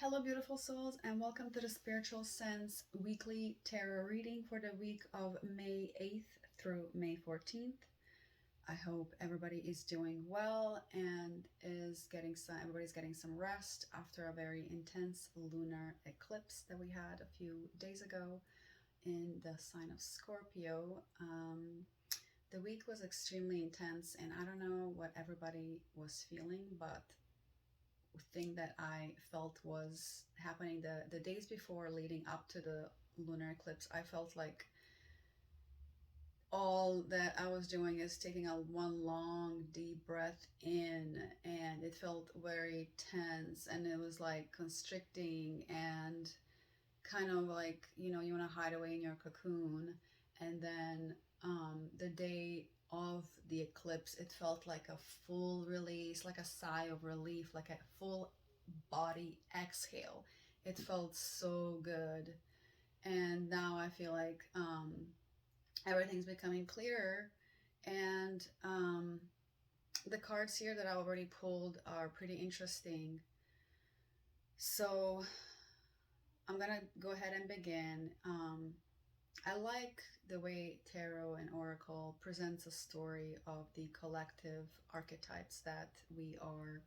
Hello, beautiful souls, and welcome to the Spiritual Sense weekly tarot reading for the week of May 8th through May 14th. I hope everybody is doing well and everybody's getting some rest after a very intense lunar eclipse that we had a few days ago in the sign of Scorpio. The week was extremely intense, and I don't know what everybody was feeling, but thing that I felt was happening the days before leading up to the lunar eclipse, I felt like all that I was doing is taking a one long deep breath in, and it felt very tense, and it was like constricting and kind of like, you want to hide away in your cocoon. And then the day of the eclipse, it felt like a full release, like a sigh of relief, like a full body exhale. It felt so good. And now I feel like everything's becoming clearer. And the cards here that I already pulled are pretty interesting. So I'm gonna go ahead and begin. I like the way tarot and oracle presents a story of the collective archetypes that we are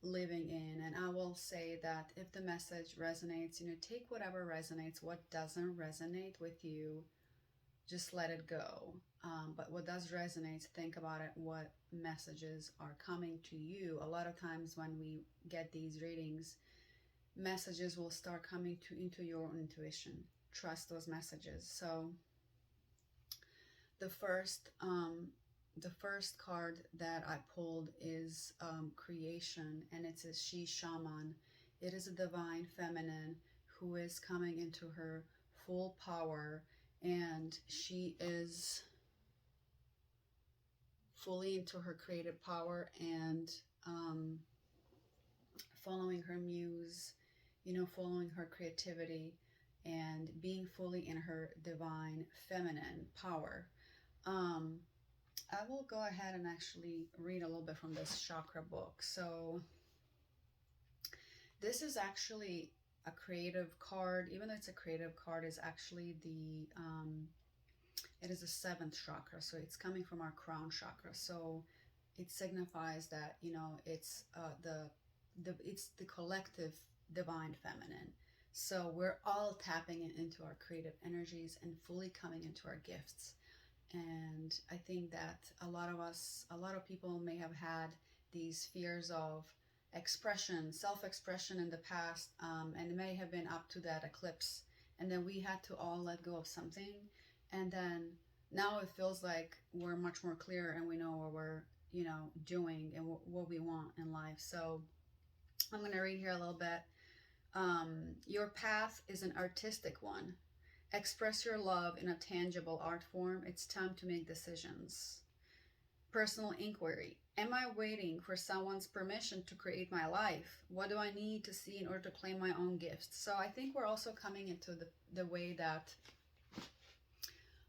living in. And I will say that if the message resonates, take whatever resonates. What doesn't resonate with you, just let it go. But what does resonate, think about it. What messages are coming to you? A lot of times when we get these readings, messages will start coming into your intuition. Trust those messages. So the first card that I pulled is creation, and it says she shaman. It is a divine feminine who is coming into her full power, and she is fully into her creative power and following her muse, following her creativity and being fully in her divine feminine power. I will go ahead and actually read a little bit from this chakra book. So this is actually a creative card. Even though it's a creative card, is actually it is the seventh chakra. So it's coming from our crown chakra. So it signifies that, it's it's the collective divine feminine. So we're all tapping into our creative energies and fully coming into our gifts. And I think that a lot of people may have had these fears of expression, self-expression in the past, and it may have been up to that eclipse. And then we had to all let go of something. And then now it feels like we're much more clear and we know what we're, doing and what we want in life. So I'm going to read here a little bit. Your path is an artistic one. Express your love in a tangible art form. It's time to make decisions. Personal inquiry. Am I waiting for someone's permission to create my life? What do I need to see in order to claim my own gifts? So I think we're also coming into the way that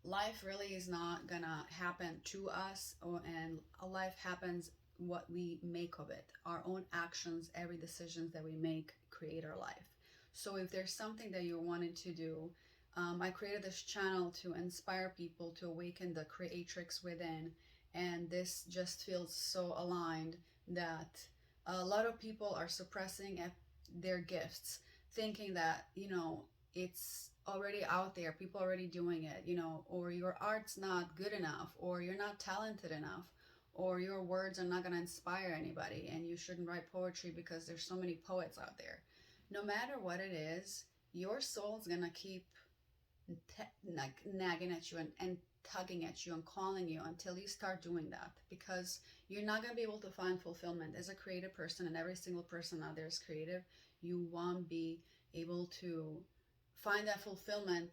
life really is not gonna happen to us, and a life happens what we make of it. Our own actions, every decision that we make create our life. So if there's something that you're wanting to do, I created this channel to inspire people to awaken the creatrix within, and this just feels so aligned that a lot of people are suppressing their gifts, thinking that, it's already out there, people already doing it, or your art's not good enough, or you're not talented enough, or your words are not going to inspire anybody, and you shouldn't write poetry because there's so many poets out there. No matter what it is, your soul's going to keep nagging at you and tugging at you and calling you until you start doing that, because you're not going to be able to find fulfillment as a creative person, and every single person out there is creative. You won't be able to find that fulfillment,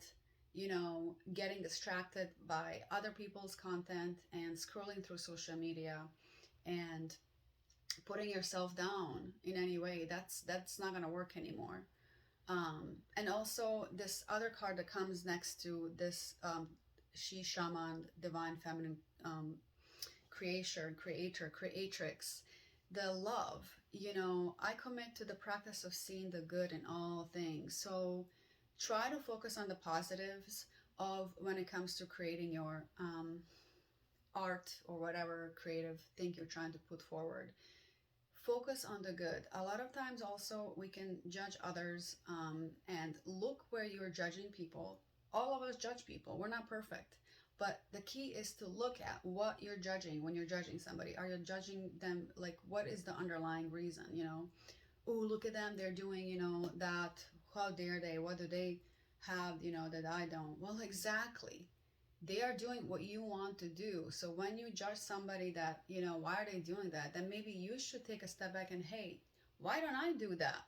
getting distracted by other people's content and scrolling through social media and putting yourself down in any way. That's not going to work anymore. And also this other card that comes next to this she shaman, divine feminine creator, creatrix, the love, I commit to the practice of seeing the good in all things. So try to focus on the positives of when it comes to creating your art or whatever creative thing you're trying to put forward. Focus on the good. A lot of times, also, we can judge others, and look where you're judging people. All of us judge people, we're not perfect. But the key is to look at what you're judging when you're judging somebody. Are you judging them, like, what is the underlying reason? Oh, look at them, they're doing, that. How dare they? What do they have, that I don't? Well, exactly, they are doing what you want to do. So when you judge somebody that, why are they doing that? Then maybe you should take a step back and, hey, why don't I do that?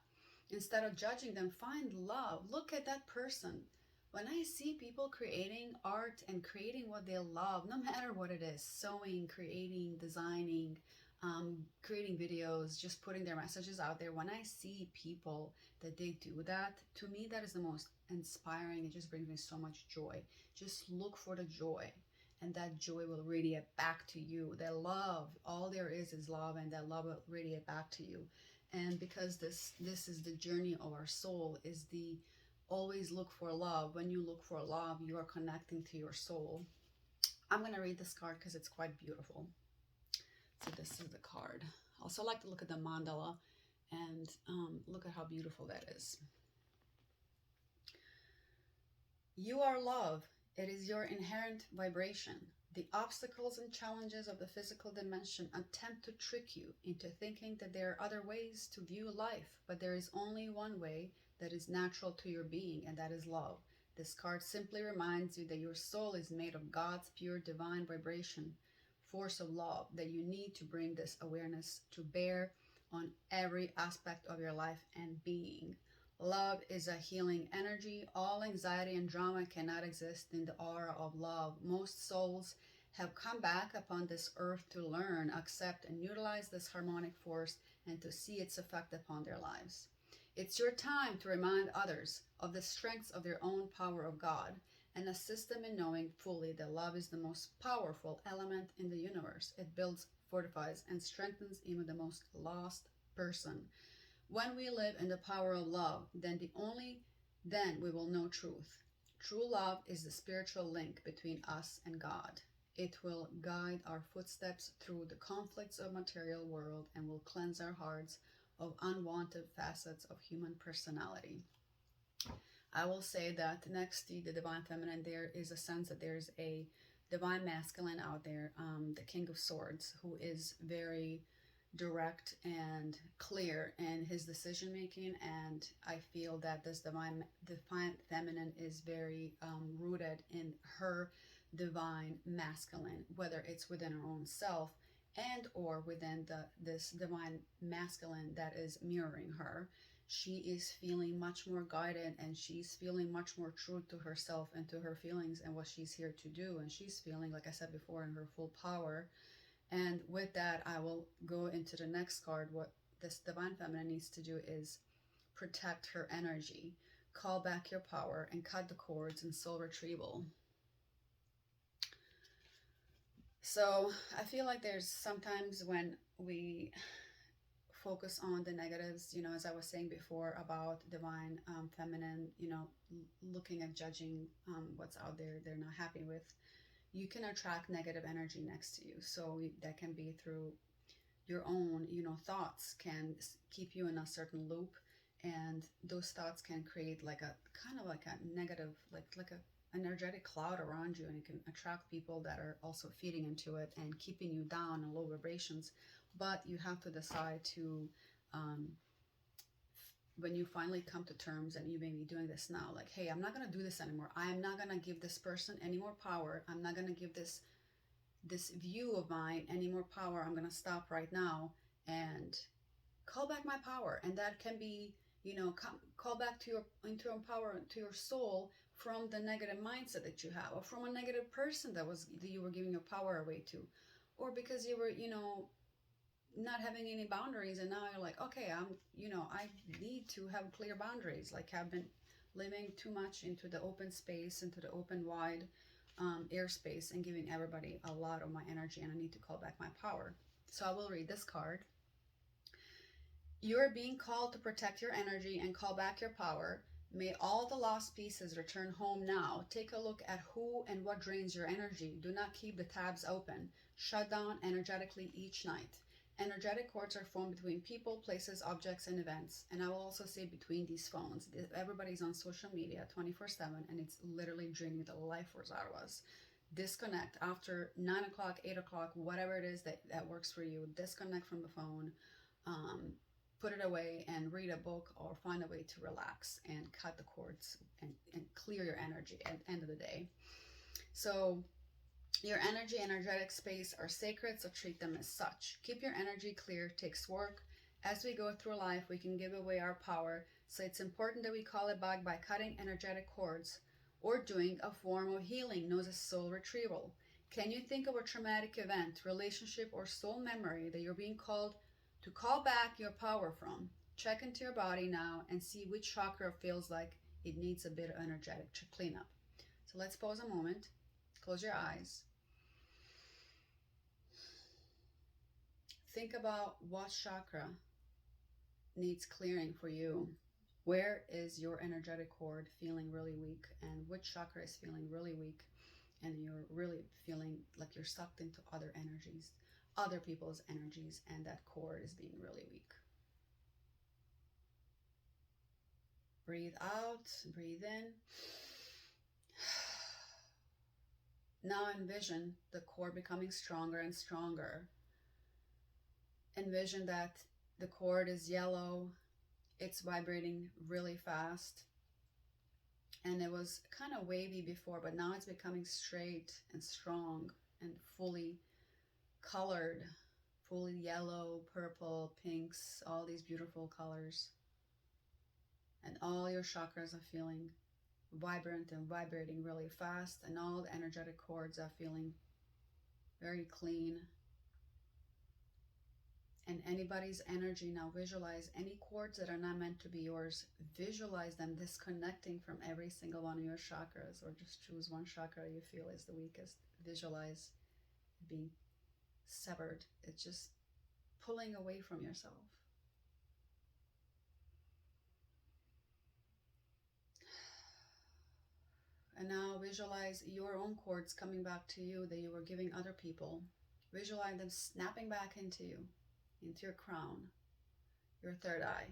Instead of judging them, find love. Look at that person. When I see people creating art and creating what they love, no matter what it is, sewing, creating, designing, creating videos, just putting their messages out there, when I see people that they do that, to me, that is the most inspiring. It just brings me so much joy. Just look for the joy, and that joy will radiate back to you. That love, all there is love, and that love will radiate back to you. And because this is the journey of our soul, is the always look for love. When you look for love, you are connecting to your soul. I'm going to read this card because it's quite beautiful. So this is the card. I also like to look at the mandala and look at how beautiful that is. You are love. It is your inherent vibration. The obstacles and challenges of the physical dimension attempt to trick you into thinking that there are other ways to view life, but there is only one way that is natural to your being, and that is love. This card simply reminds you that your soul is made of God's pure divine vibration, force of love, that you need to bring this awareness to bear on every aspect of your life and being. Love is a healing energy. All anxiety and drama cannot exist in the aura of love. Most souls have come back upon this earth to learn, accept, and utilize this harmonic force and to see its effect upon their lives. It's your time to remind others of the strengths of their own power of God and assist them in knowing fully that love is the most powerful element in the universe. It builds, fortifies, and strengthens even the most lost person. When we live in the power of love, then we will know truth. True love is the spiritual link between us and God. It will guide our footsteps through the conflicts of material world and will cleanse our hearts of unwanted facets of human personality. I will say that next to the divine feminine, there is a sense that there's a divine masculine out there, the King of Swords, who is very direct and clear in his decision making. And I feel that this divine feminine is very rooted in her divine masculine, whether it's within her own self and or within this divine masculine that is mirroring her. She is feeling much more guided, and she's feeling much more true to herself and to her feelings and what she's here to do. And she's feeling, like I said before, in her full power. And with that, I will go into the next card. What this divine feminine needs to do is protect her energy, call back your power, and cut the cords in soul retrieval. So I feel like there's sometimes when we focus on the negatives, as I was saying before about divine feminine, looking at judging what's out there they're not happy with, you can attract negative energy next to you. So that can be through your own, thoughts can keep you in a certain loop, and those thoughts can create like a kind of like a negative, like a energetic cloud around you, and it can attract people that are also feeding into it and keeping you down in low vibrations. But you have to decide to, when you finally come to terms, and you may be doing this now, like, hey, I'm not going to do this anymore. I am not going to give this person any more power. I'm not going to give this view of mine any more power. I'm going to stop right now and call back my power. And that can be, call back to into your power, to your soul, from the negative mindset that you have, or from a negative person that you were giving your power away to, or because you were, not having any boundaries, and now you're like, okay, I need to have clear boundaries. Like, I've been living too much into the open space, into the open wide airspace, and giving everybody a lot of my energy, and I need to call back my power. So I will read this card. You are being called to protect your energy and call back your power. May all the lost pieces return home now. Take a look at who and what drains your energy. Do not keep the tabs open. Shut down energetically each night. Energetic cords are formed between people, places, objects, and events. And I will also say between these phones. Everybody's on social media 24/7, and it's literally draining the life force out of us. Disconnect after 9 o'clock, 8 o'clock, whatever it is that works for you. Disconnect from the phone. Um, Put it away and read a book or find a way to relax and cut the cords and clear your energy at the end of the day. So your energetic space are sacred, so treat them as such. Keep your energy clear, takes work. As we go through life, we can give away our power, so it's important that we call it back by cutting energetic cords or doing a form of healing known as soul retrieval. Can you think of a traumatic event, relationship, or soul memory that you're being called to call back your power from? Check into your body now and see which chakra feels like it needs a bit of energetic cleanup. So let's pause a moment, close your eyes. Think about what chakra needs clearing for you. Where is your energetic cord feeling really weak, and which chakra is feeling really weak, and you're really feeling like you're sucked into other energies, other people's energies, and that cord is being really weak. Breathe out, breathe in. Now envision the cord becoming stronger and stronger. Envision that the cord is yellow, it's vibrating really fast, and it was kind of wavy before, but now it's becoming straight and strong and fully colored, fully yellow, purple, pinks, all these beautiful colors. And all your chakras are feeling vibrant and vibrating really fast, and all the energetic cords are feeling very clean. And anybody's energy, now visualize any cords that are not meant to be yours, visualize them disconnecting from every single one of your chakras, or just choose one chakra you feel is the weakest. Visualize it being severed. It's just pulling away from yourself. And now visualize your own cords coming back to you that you were giving other people. Visualize them snapping back into you, into your crown, your third eye,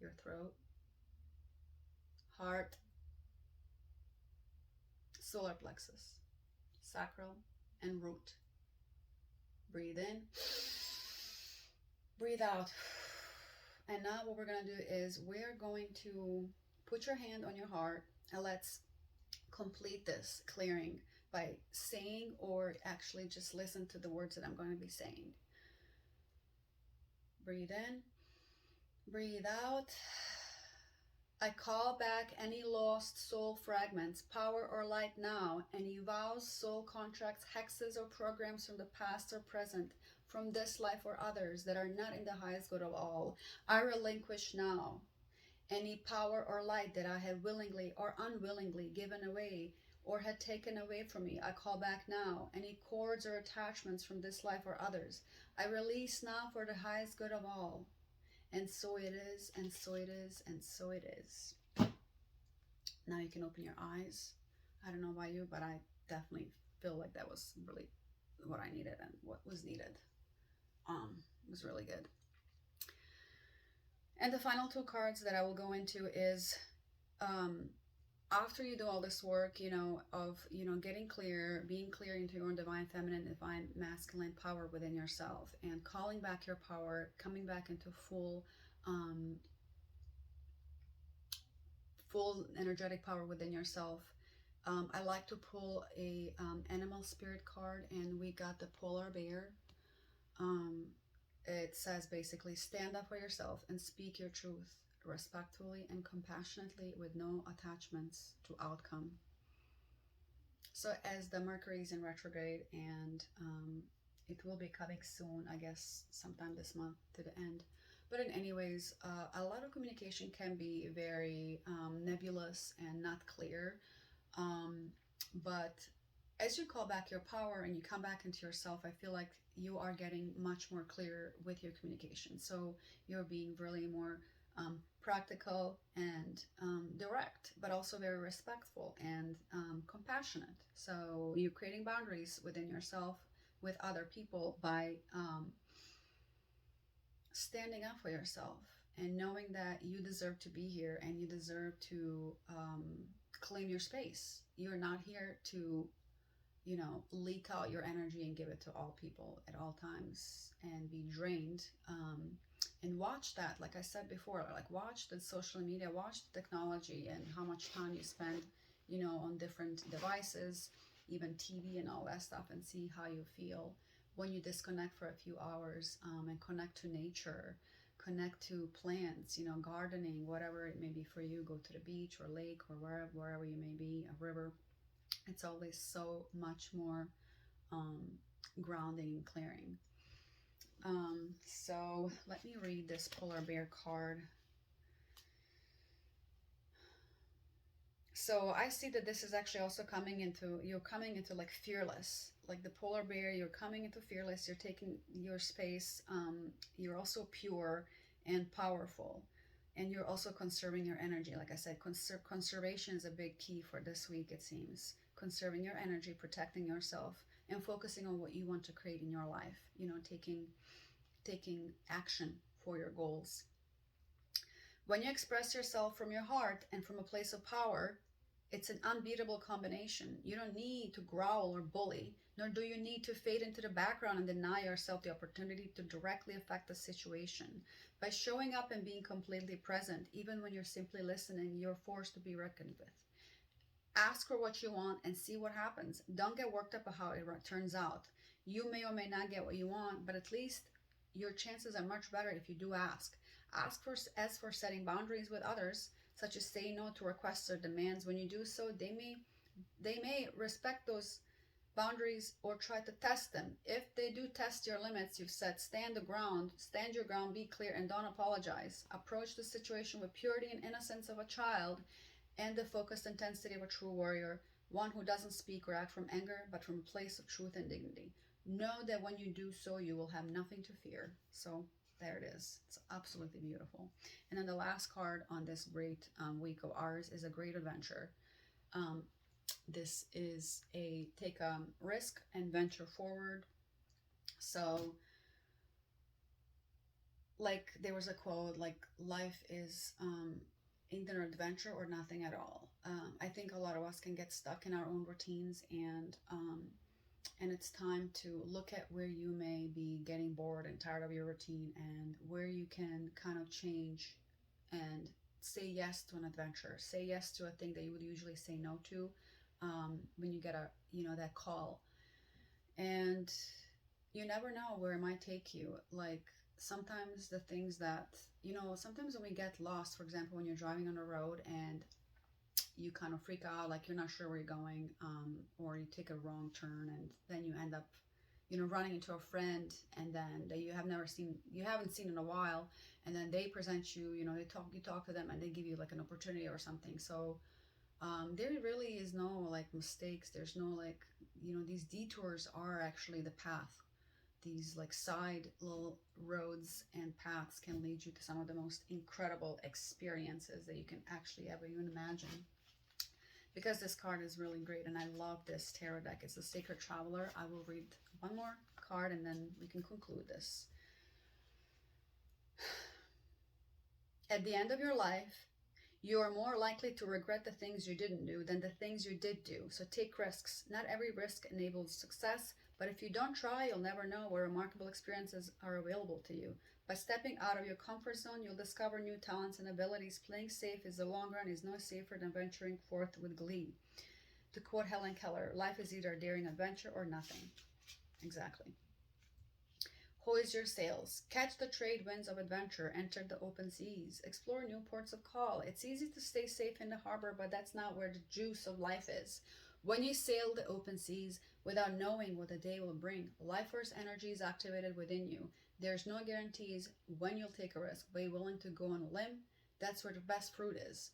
your throat, heart, solar plexus, sacral, and root. Breathe in, breathe out. And now what we're going to do is we're going to put your hand on your heart, and let's complete this clearing by saying, or actually just listen to the words that I'm going to be saying. Breathe in, breathe out. I call back any lost soul fragments, power or light now, any vows, soul contracts, hexes, or programs from the past or present, from this life or others that are not in the highest good of all. I relinquish now any power or light that I have willingly or unwillingly given away or had taken away from me. I call back now any cords or attachments from this life or others. I release now for the highest good of all. And so it is, and so it is, and so it is. Now you can open your eyes. I don't know about you, but I definitely feel like that was really what I needed and what was needed. It was really good. And the final two cards that I will go into is after you do all this work, of getting clear, being clear into your own divine feminine, divine masculine power within yourself, and calling back your power, coming back into full energetic power within yourself. I like to pull a animal spirit card, and we got the polar bear. It says basically, stand up for yourself and speak your truth respectfully and compassionately with no attachments to outcome. So as the Mercury is in retrograde, and it will be coming soon, I guess sometime this month to the end. But in any ways, a lot of communication can be very nebulous and not clear. But as you call back your power and you come back into yourself, I feel like you are getting much more clear with your communication. So you're being really more practical and direct, but also very respectful and compassionate. So you're creating boundaries within yourself, with other people, by standing up for yourself and knowing that you deserve to be here and you deserve to claim your space. You're not here to, leak out your energy and give it to all people at all times and be drained. And watch that, like I said before, like watch the social media, watch the technology and how much time you spend, on different devices, even TV and all that stuff, and see how you feel when you disconnect for a few hours, and connect to nature, connect to plants, gardening, whatever it may be for you. Go to the beach or lake or wherever you may be, a river. It's always so much more grounding and clearing. So let me read this polar bear card. So I see that this is actually also you're coming into like fearless, like the polar bear, you're coming into fearless, you're taking your space, you're also pure and powerful, and you're also conserving your energy. Like I said, conservation is a big key for this week, it seems. Conserving your energy, protecting yourself, and focusing on what you want to create in your life, taking action for your goals. When you express yourself from your heart and from a place of power, it's an unbeatable combination. You don't need to growl or bully, nor do you need to fade into the background and deny yourself the opportunity to directly affect the situation. By showing up and being completely present, even when you're simply listening, you're forced to be reckoned with. Ask for what you want and see what happens. Don't get worked up about how it turns out. You may or may not get what you want, but at least your chances are much better if you do ask. As for setting boundaries with others, such as saying no to requests or demands. When you do so, they may respect those boundaries or try to test them. If they do test your limits, you've said, stand your ground, be clear, and don't apologize. Approach the situation with purity and innocence of a child and the focused intensity of a true warrior, one who doesn't speak or act from anger, but from a place of truth and dignity. Know that when you do so, you will have nothing to fear. So there it is. It's absolutely beautiful. And then the last card on this great week of ours is a great adventure. This is a take a risk and venture forward. So, like there was a quote, like life is either an adventure or nothing at all. I think a lot of us can get stuck in our own routines, and it's time to look at where you may be getting bored and tired of your routine, and where you can kind of change and say yes to an adventure, say yes to a thing that you would usually say no to, when you get that call. And you never know where it might take you. Like sometimes the things that, sometimes when we get lost, for example, when you're driving on the road and you kind of freak out, like you're not sure where you're going, or you take a wrong turn, and then you end up, running into a friend, and then that you haven't seen in a while, and then they present you, you talk to them, and they give you like an opportunity or something. So there really is no like mistakes. There's no like, these detours are actually the path. These like side little roads and paths can lead you to some of the most incredible experiences that you can actually ever even imagine. Because this card is really great, and I love this tarot deck. It's the Sacred Traveler. I will read one more card and then we can conclude this. At the end of your life, you are more likely to regret the things you didn't do than the things you did do. So take risks. Not every risk enables success, but if you don't try, you'll never know what remarkable experiences are available to you. By stepping out of your comfort zone, you'll discover new talents and abilities. Playing safe is the long run is no safer than venturing forth with glee. To quote Helen Keller, life is either a daring adventure or nothing. Exactly. Hoist your sails. Catch the trade winds of adventure. Enter the open seas. Explore new ports of call. It's easy to stay safe in the harbor, but that's not where the juice of life is. When you sail the open seas without knowing what the day will bring, life force energy is activated within you. There's no guarantees when you'll take a risk. Be willing to go on a limb. That's where the best fruit is.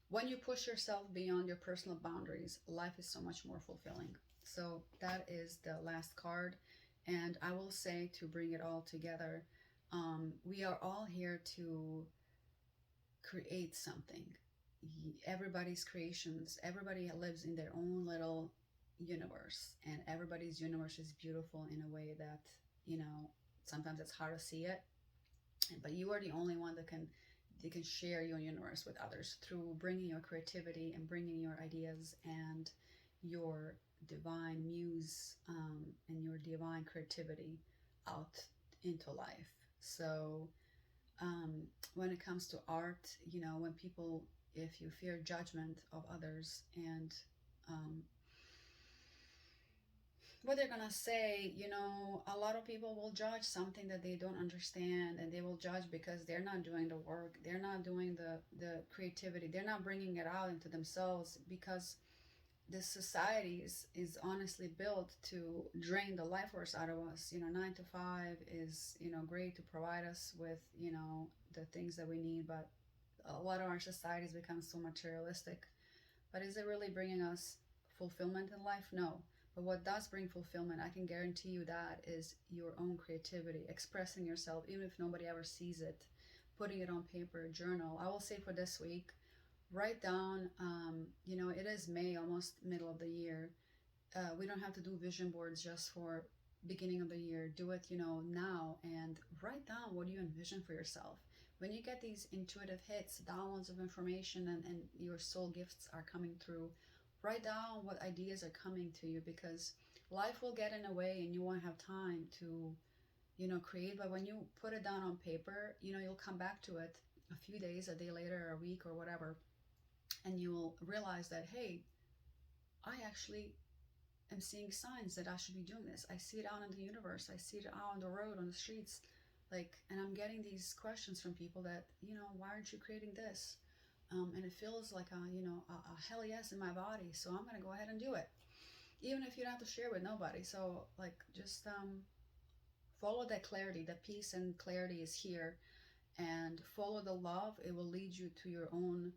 When you push yourself beyond your personal boundaries, life is so much more fulfilling. So that is the last card. And I will say, to bring it all together, we are all here to create something. Everybody's creations, everybody lives in their own little universe, and everybody's universe is beautiful in a way that, you know, sometimes it's hard to see it, but you are the only one that can share your universe with others through bringing your creativity and bringing your ideas and your divine muse, and your divine creativity out into life. So when it comes to art, you know, when people, if you fear judgment of others and um, what they're gonna say, you know, a lot of people will judge something that they don't understand, and they will judge because they're not doing the work, they're not doing the creativity, they're not bringing it out into themselves, because this society is honestly built to drain the life force out of us. You know, 9 to 5 is, you know, great to provide us with, you know, the things that we need, but a lot of our societies become so materialistic. But is it really bringing us fulfillment in life? No. But what does bring fulfillment, I can guarantee you, that is your own creativity, expressing yourself, even if nobody ever sees it, putting it on paper, journal. I will say for this week, write down, you know, it is May, almost middle of the year. We don't have to do vision boards just for beginning of the year. Do it, you know, now, and write down what you envision for yourself. When you get these intuitive hits, downloads of information, and your soul gifts are coming through, write down what ideas are coming to you, because life will get in the way and you won't have time to, you know, create. But when you put it down on paper, you know, you'll come back to it a few days, a day later, a week, or whatever, and you will realize that, hey, I actually am seeing signs that I should be doing this. I see it out in the universe. I see it out on the road, on the streets. Like, and I'm getting these questions from people that, you know, why aren't you creating this? And it feels like a, you know, a hell yes in my body. So I'm going to go ahead and do it. Even if you don't have to share with nobody. So, like, just follow that clarity. The peace and clarity is here. And follow the love. It will lead you to your own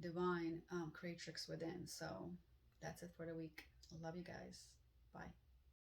divine creatrix within. So that's it for the week. I love you guys. Bye.